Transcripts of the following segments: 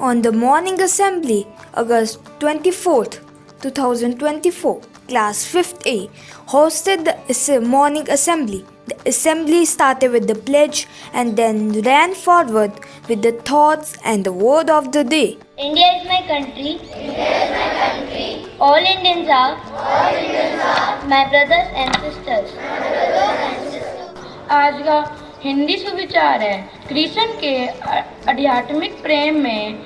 On the morning assembly, August 24th, 2024, Class 5th A hosted the morning assembly. The assembly started with the pledge and then ran forward with the thoughts and the word of the day. India is my country. All Indians are. My brothers and sisters. आज का हिंदी सुविचार है कृष्ण के आध्यात्मिक प्रेम में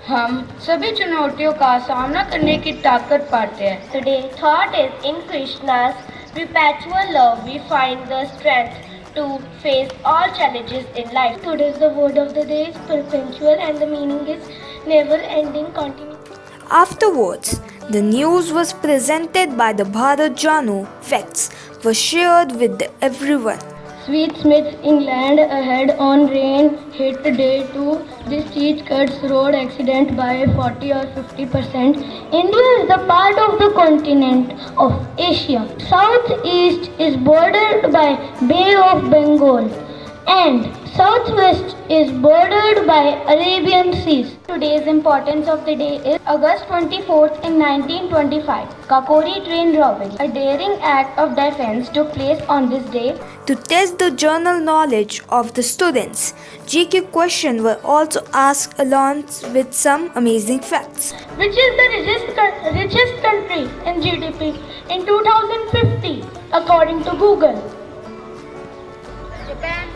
हम सभी चुनौतियों का सामना करने की ताकत पाते हैं. Today, thought is in Krishna's perpetual love we find the strength to face all challenges in life. Today's the word of the day is perpetual and the meaning is never ending continuous. Afterwards, the news was presented by the Bharat Jano. Facts were shared with everyone. Sweet Smith, England ahead on rain hit day 2. This cheese cuts road accident by 40 or 50%. India is the part of the continent of Asia. Southeast is bordered by Bay of Bengal and southwest is bordered by Arabian Seas. Today's importance of the day is August 24th in 1925. Kakori train robbery. A daring act of defense took place on this day. To test the general knowledge of the students, GQ questions were also asked along with some amazing facts. Which is the richest country in GDP in 2050 according to Google? Japan.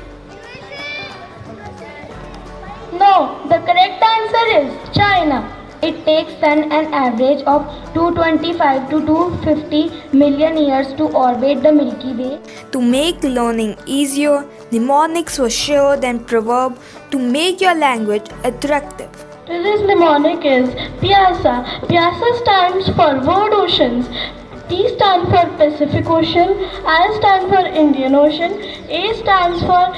No, the correct answer is China. It takes an average of 225 to 250 million years to orbit the Milky Way. To make learning easier, mnemonics were shared and proverbs to make your language attractive. Today's mnemonic is Pyasa. Pyasa stands for World Oceans. T stands for Pacific Ocean, I stands for Indian Ocean, A stands for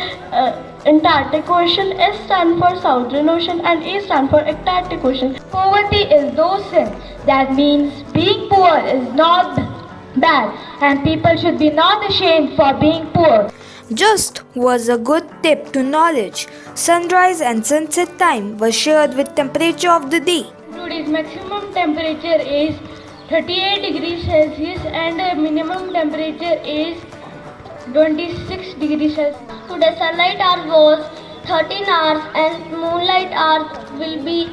Antarctic Ocean, S stands for Southern Ocean and A stands for Arctic Ocean. Poverty is no sin. That means being poor is not bad and people should be not ashamed for being poor. Just was a good tip to knowledge. Sunrise and sunset time was shared with temperature of the day. Today's maximum temperature is 38 degrees Celsius and minimum temperature is 26 degrees Celsius. Today sunlight hour was 13 hours and moonlight hour will be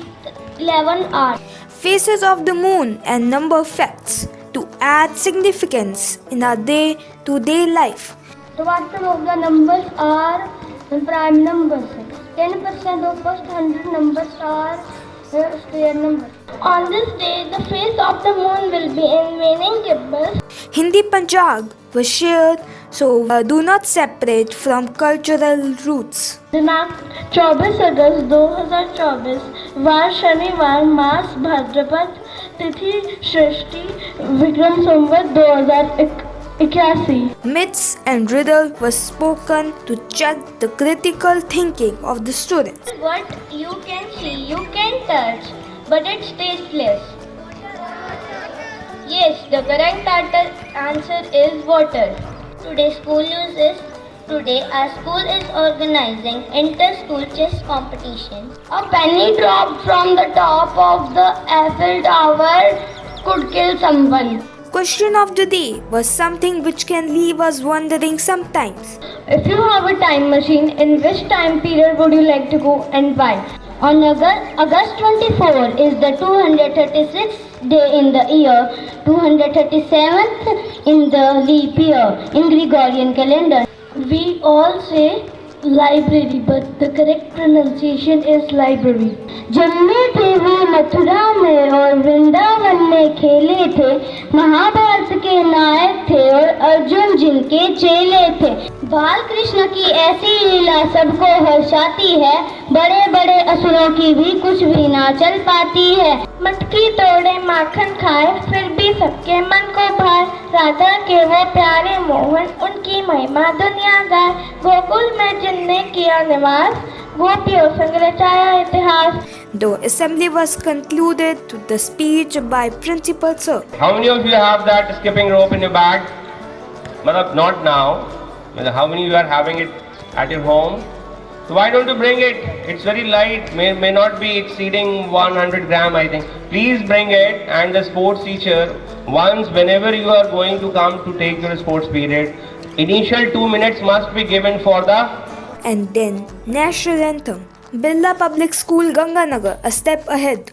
11 hours. Faces of the moon and number facts to add significance in our day-to-day life. The bottom of the numbers are prime numbers. 10% of first 100 numbers are square numbers. On this day, the face of the moon will be in waning gibbous. Hindi Panchag was shared, so do not separate from cultural roots. दिनांक 24 अगस्त 2024 वार शनिवार मास भाद्रपद तिथि षष्ठी Vikram Samvat 2081. Myths and riddle was spoken to check the critical thinking of the students. What you can see, you can touch, but it's tasteless. Yes, the correct answer is water. Today's school news is today our school is organizing inter-school chess competition. A penny dropped from the top of the Eiffel Tower could kill someone. Question of the day was something which can leave us wondering sometimes. If you have a time machine, in which time period would you like to go and why? On August 24 is the 236th day in the year, 237th in the leap year in Gregorian calendar. We all say library, but the correct pronunciation is library. जन्मे थे वो मथुरा में और वृंदावन में खेले थे, महाभारत के नायक थे और अर्जुन जिनके चेले थे. बाल कृष्ण की ऐसी लीला सबको हर्षाती है, बड़े बड़े असुरों की भी कुछ भी ना चल पाती है. मटकी तोड़े माखन खाए फिर भी सबके मन को भाए, राधा के वो प्यारे मोहन उनकी महिमा दुनिया गाए. गोकुल में जिनने किया निवास, गोपियों संग रचाया इतिहास. The assembly was concluded to the speech by Principal Sir. How many of you have that skipping rope in your bag? Not now. How many of you are having it at your home? So why don't you bring it? It's very light, may not be exceeding 100 gram, I think. Please bring it, and the sports teacher, once whenever you are going to come to take your sports period, initial 2 minutes must be given for the And then National Anthem. Birla Public School, Ganganagar, a step ahead.